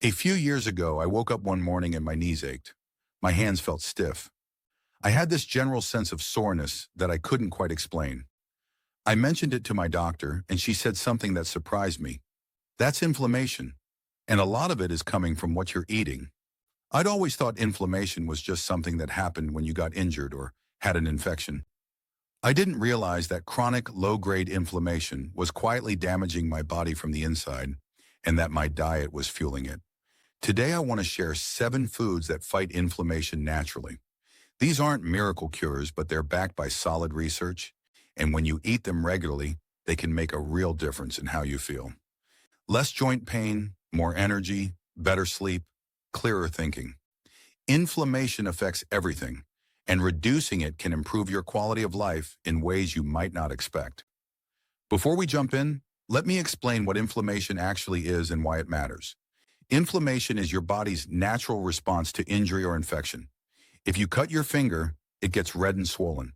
A few years ago, I woke up one morning and my knees ached. My hands felt stiff. I had this general sense of soreness that I couldn't quite explain. I mentioned it to my doctor, and she said something that surprised me. That's inflammation, and a lot of it is coming from what you're eating. I'd always thought inflammation was just something that happened when you got injured or had an infection. I didn't realize that chronic, low-grade inflammation was quietly damaging my body from the inside, and that my diet was fueling it. Today, I want to share 7 foods that fight inflammation naturally. These aren't miracle cures, but they're backed by solid research, and when you eat them regularly, they can make a real difference in how you feel. Less joint pain, more energy, better sleep, clearer thinking. Inflammation affects everything, and reducing it can improve your quality of life in ways you might not expect. Before we jump in, let me explain what inflammation actually is and why it matters. Inflammation is your body's natural response to injury or infection. If you cut your finger, it gets red and swollen.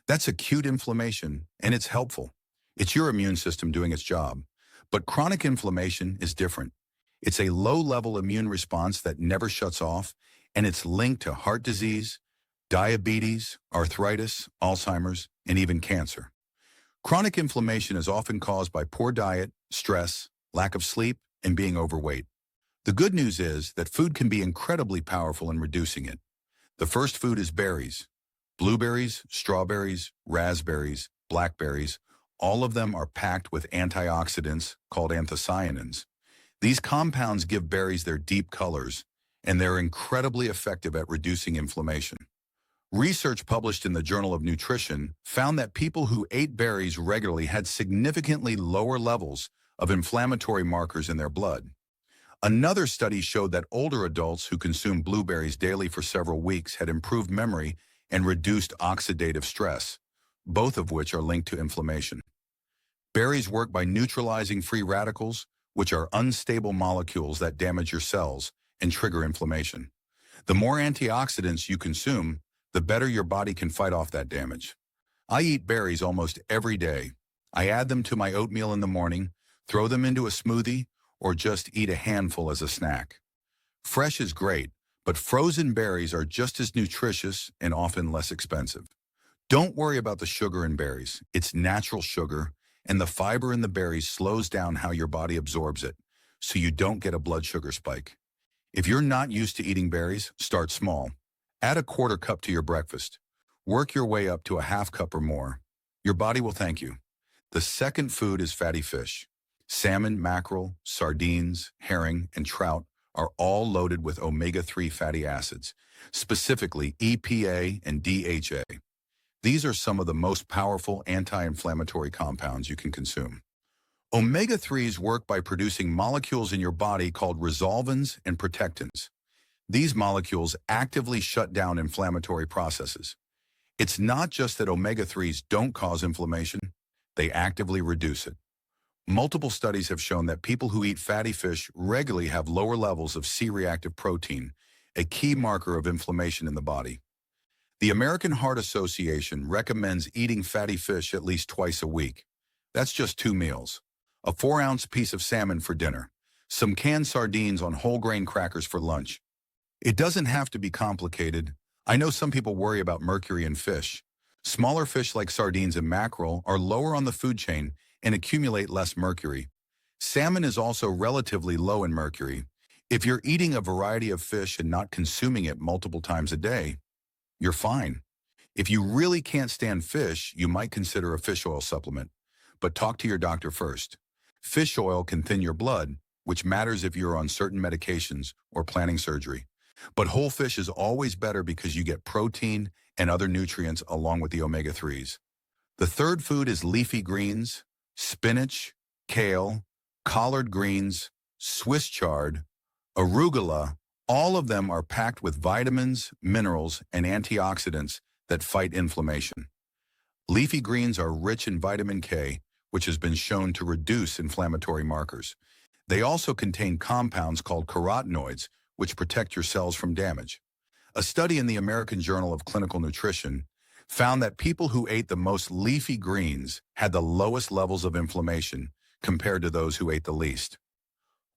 That's acute inflammation, and it's helpful. It's your immune system doing its job. But chronic inflammation is different. It's a low-level immune response that never shuts off, and it's linked to heart disease, diabetes, arthritis, Alzheimer's, and even cancer. Chronic inflammation is often caused by poor diet, stress, lack of sleep, and being overweight. The good news is that food can be incredibly powerful in reducing it. The first food is berries. Blueberries, strawberries, raspberries, blackberries, all of them are packed with antioxidants called anthocyanins. These compounds give berries their deep colors, and they're incredibly effective at reducing inflammation. Research published in the Journal of Nutrition found that people who ate berries regularly had significantly lower levels of inflammatory markers in their blood. Another study showed that older adults who consumed blueberries daily for several weeks had improved memory and reduced oxidative stress, both of which are linked to inflammation. Berries work by neutralizing free radicals, which are unstable molecules that damage your cells and trigger inflammation. The more antioxidants you consume, the better your body can fight off that damage. I eat berries almost every day. I add them to my oatmeal in the morning, throw them into a smoothie, or just eat a handful as a snack. Fresh is great, but frozen berries are just as nutritious and often less expensive. Don't worry about the sugar in berries. It's natural sugar, and the fiber in the berries slows down how your body absorbs it, so you don't get a blood sugar spike. If you're not used to eating berries, start small. Add a quarter cup to your breakfast. Work your way up to a half cup or more. Your body will thank you. The second food is fatty fish. Salmon, mackerel, sardines, herring, and trout are all loaded with omega-3 fatty acids, specifically EPA and DHA. These are some of the most powerful anti-inflammatory compounds you can consume. Omega-3s work by producing molecules in your body called resolvins and protectins. These molecules actively shut down inflammatory processes. It's not just that omega-3s don't cause inflammation, they actively reduce it. Multiple studies have shown that people who eat fatty fish regularly have lower levels of C-reactive protein, a key marker of inflammation in the body. The American Heart Association recommends eating fatty fish at least twice a week. That's just 2 meals. A 4-ounce piece of salmon for dinner, some canned sardines on whole grain crackers for lunch. It doesn't have to be complicated. I know some people worry about mercury in fish. Smaller fish like sardines and mackerel are lower on the food chain and accumulate less mercury. Salmon is also relatively low in mercury. If you're eating a variety of fish and not consuming it multiple times a day, you're fine. If you really can't stand fish, you might consider a fish oil supplement, but talk to your doctor first. Fish oil can thin your blood, which matters if you're on certain medications or planning surgery. But whole fish is always better because you get protein and other nutrients along with the omega-3s. The third food is leafy greens, spinach, kale, collard greens, Swiss chard, arugula. All of them are packed with vitamins, minerals, and antioxidants that fight inflammation. Leafy greens are rich in vitamin K, which has been shown to reduce inflammatory markers. They also contain compounds called carotenoids, which protect your cells from damage. A study in the American Journal of Clinical Nutrition found that people who ate the most leafy greens had the lowest levels of inflammation compared to those who ate the least.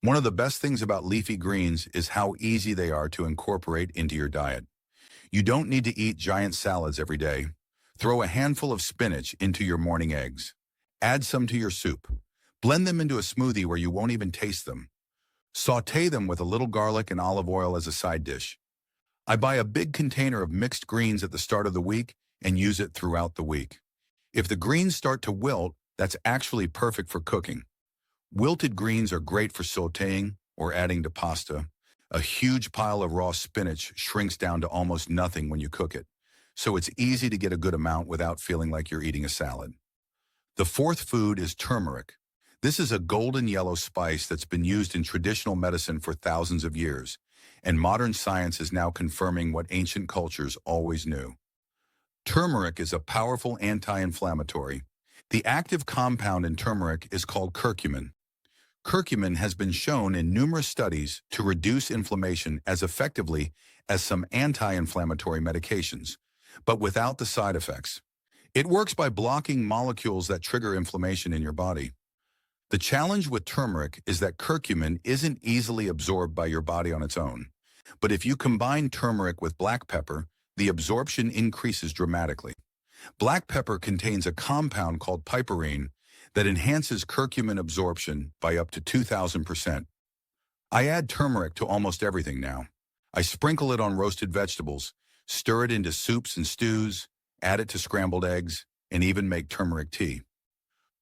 One of the best things about leafy greens is how easy they are to incorporate into your diet. You don't need to eat giant salads every day. Throw a handful of spinach into your morning eggs. Add some to your soup. Blend them into a smoothie where you won't even taste them. Sauté them with a little garlic and olive oil as a side dish. I buy a big container of mixed greens at the start of the week and use it throughout the week. If the greens start to wilt, that's actually perfect for cooking. Wilted greens are great for sautéing or adding to pasta. A huge pile of raw spinach shrinks down to almost nothing when you cook it, so it's easy to get a good amount without feeling like you're eating a salad. The fourth food is turmeric. This is a golden yellow spice that's been used in traditional medicine for thousands of years, and modern science is now confirming what ancient cultures always knew. Turmeric is a powerful anti-inflammatory. The active compound in turmeric is called curcumin. Curcumin has been shown in numerous studies to reduce inflammation as effectively as some anti-inflammatory medications, but without the side effects. It works by blocking molecules that trigger inflammation in your body. The challenge with turmeric is that curcumin isn't easily absorbed by your body on its own. But if you combine turmeric with black pepper, the absorption increases dramatically. Black pepper contains a compound called piperine that enhances curcumin absorption by up to 2,000%. I add turmeric to almost everything now. I sprinkle it on roasted vegetables, stir it into soups and stews, add it to scrambled eggs, and even make turmeric tea.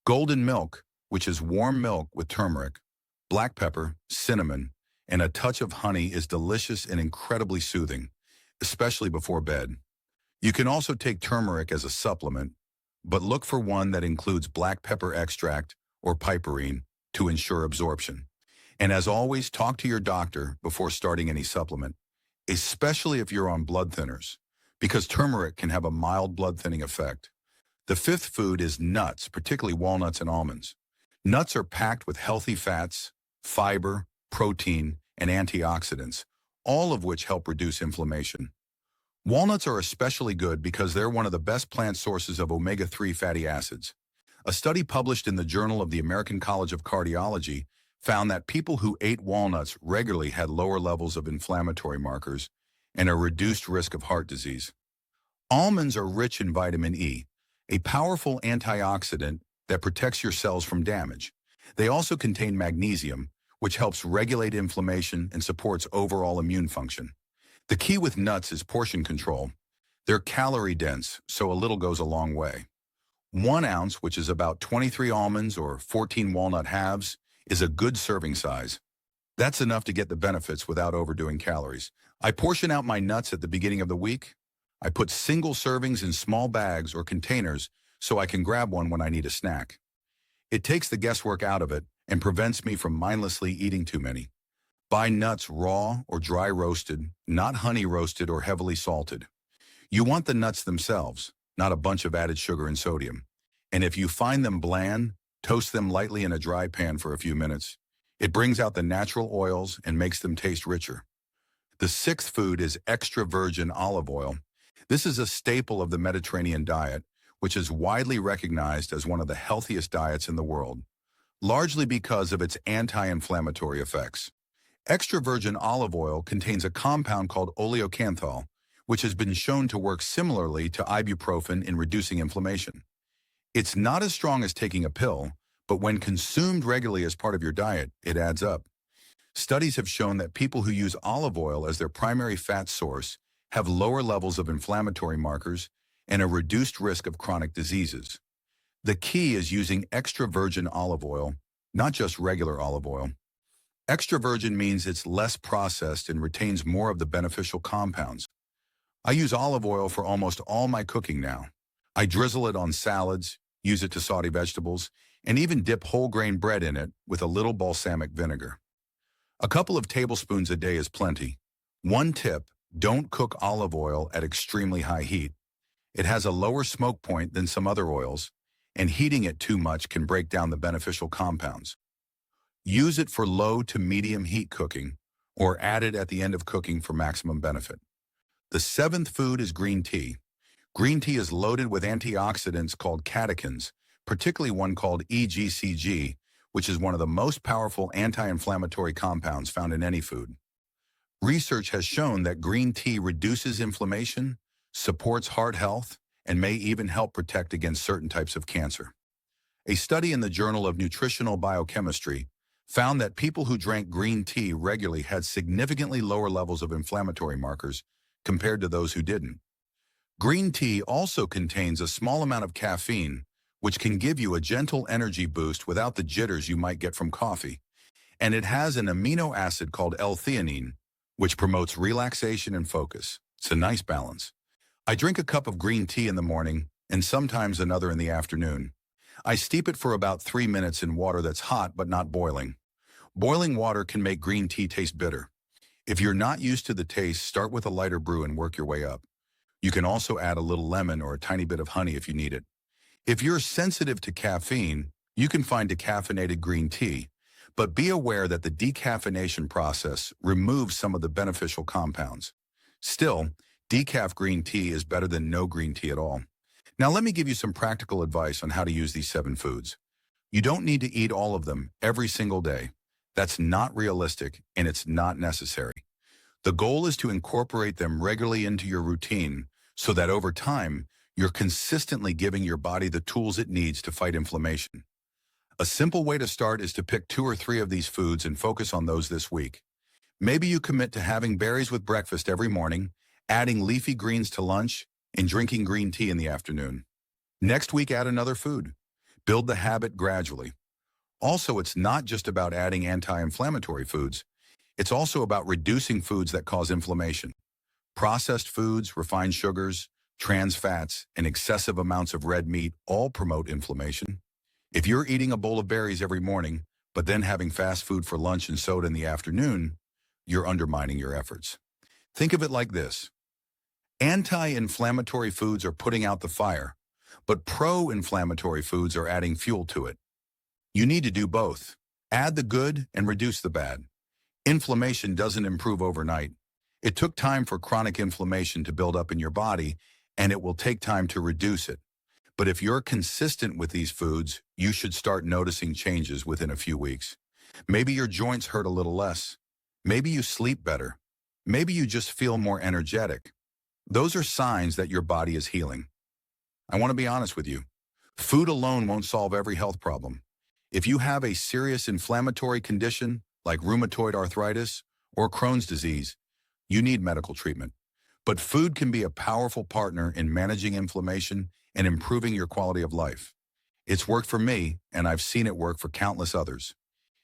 Golden milk, which is warm milk with turmeric, black pepper, cinnamon, and a touch of honey, is delicious and incredibly soothing, especially before bed. You can also take turmeric as a supplement, but look for one that includes black pepper extract or piperine to ensure absorption. And as always, talk to your doctor before starting any supplement, especially if you're on blood thinners, because turmeric can have a mild blood thinning effect. The fifth food is nuts, particularly walnuts and almonds. Nuts are packed with healthy fats, fiber, protein, and antioxidants, all of which help reduce inflammation. Walnuts are especially good because they're one of the best plant sources of omega-3 fatty acids. A study published in the Journal of the American College of Cardiology found that people who ate walnuts regularly had lower levels of inflammatory markers and a reduced risk of heart disease. Almonds are rich in vitamin E, a powerful antioxidant that protects your cells from damage. They also contain magnesium, which helps regulate inflammation and supports overall immune function. The key with nuts is portion control. They're calorie-dense, so a little goes a long way. 1 ounce, which is about 23 almonds or 14 walnut halves, is a good serving size. That's enough to get the benefits without overdoing calories. I portion out my nuts at the beginning of the week. I put single servings in small bags or containers so I can grab one when I need a snack. It takes the guesswork out of it and prevents me from mindlessly eating too many. Buy nuts raw or dry roasted, not honey roasted or heavily salted. You want the nuts themselves, not a bunch of added sugar and sodium. And if you find them bland, toast them lightly in a dry pan for a few minutes. It brings out the natural oils and makes them taste richer. The sixth food is extra virgin olive oil. This is a staple of the Mediterranean diet, which is widely recognized as one of the healthiest diets in the world, largely because of its anti-inflammatory effects. Extra virgin olive oil contains a compound called oleocanthal, which has been shown to work similarly to ibuprofen in reducing inflammation. It's not as strong as taking a pill, but when consumed regularly as part of your diet, it adds up. Studies have shown that people who use olive oil as their primary fat source have lower levels of inflammatory markers and a reduced risk of chronic diseases. The key is using extra virgin olive oil, not just regular olive oil. Extra virgin means it's less processed and retains more of the beneficial compounds. I use olive oil for almost all my cooking now. I drizzle it on salads, use it to saute vegetables, and even dip whole grain bread in it with a little balsamic vinegar. A couple of tablespoons a day is plenty. One tip, don't cook olive oil at extremely high heat. It has a lower smoke point than some other oils, and heating it too much can break down the beneficial compounds. Use it for low to medium heat cooking, or add it at the end of cooking for maximum benefit. The seventh food is green tea. Green tea is loaded with antioxidants called catechins, particularly one called EGCG, which is one of the most powerful anti-inflammatory compounds found in any food. Research has shown that green tea reduces inflammation, supports heart health, and may even help protect against certain types of cancer. A study in the Journal of Nutritional Biochemistry found that people who drank green tea regularly had significantly lower levels of inflammatory markers compared to those who didn't. Green tea also contains a small amount of caffeine, which can give you a gentle energy boost without the jitters you might get from coffee. And it has an amino acid called L-theanine, which promotes relaxation and focus. It's a nice balance. I drink a cup of green tea in the morning and sometimes another in the afternoon. I steep it for about 3 minutes in water that's hot but not boiling. Boiling water can make green tea taste bitter. If you're not used to the taste, start with a lighter brew and work your way up. You can also add a little lemon or a tiny bit of honey if you need it. If you're sensitive to caffeine, you can find decaffeinated green tea, but be aware that the decaffeination process removes some of the beneficial compounds. Still, decaf green tea is better than no green tea at all. Now let me give you some practical advice on how to use these 7 foods. You don't need to eat all of them every single day. That's not realistic and it's not necessary. The goal is to incorporate them regularly into your routine so that over time, you're consistently giving your body the tools it needs to fight inflammation. A simple way to start is to pick 2 or 3 of these foods and focus on those this week. Maybe you commit to having berries with breakfast every morning, adding leafy greens to lunch, and drinking green tea in the afternoon. Next week, add another food. Build the habit gradually. Also, it's not just about adding anti-inflammatory foods. It's also about reducing foods that cause inflammation. Processed foods, refined sugars, trans fats, and excessive amounts of red meat all promote inflammation. If you're eating a bowl of berries every morning, but then having fast food for lunch and soda in the afternoon, you're undermining your efforts. Think of it like this. Anti-inflammatory foods are putting out the fire, but pro-inflammatory foods are adding fuel to it. You need to do both. Add the good and reduce the bad. Inflammation doesn't improve overnight. It took time for chronic inflammation to build up in your body, and it will take time to reduce it. But if you're consistent with these foods, you should start noticing changes within a few weeks. Maybe your joints hurt a little less. Maybe you sleep better. Maybe you just feel more energetic. Those are signs that your body is healing. I want to be honest with you. Food alone won't solve every health problem. If you have a serious inflammatory condition like rheumatoid arthritis or Crohn's disease, you need medical treatment. But food can be a powerful partner in managing inflammation and improving your quality of life. It's worked for me, and I've seen it work for countless others.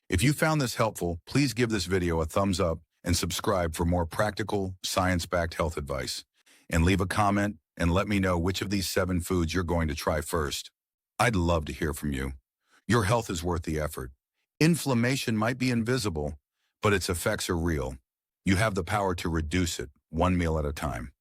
If you found this helpful, please give this video a thumbs up and subscribe for more practical, science-backed health advice. And leave a comment and let me know which of these 7 foods you're going to try first. I'd love to hear from you. Your health is worth the effort. Inflammation might be invisible, but its effects are real. You have the power to reduce it, one meal at a time.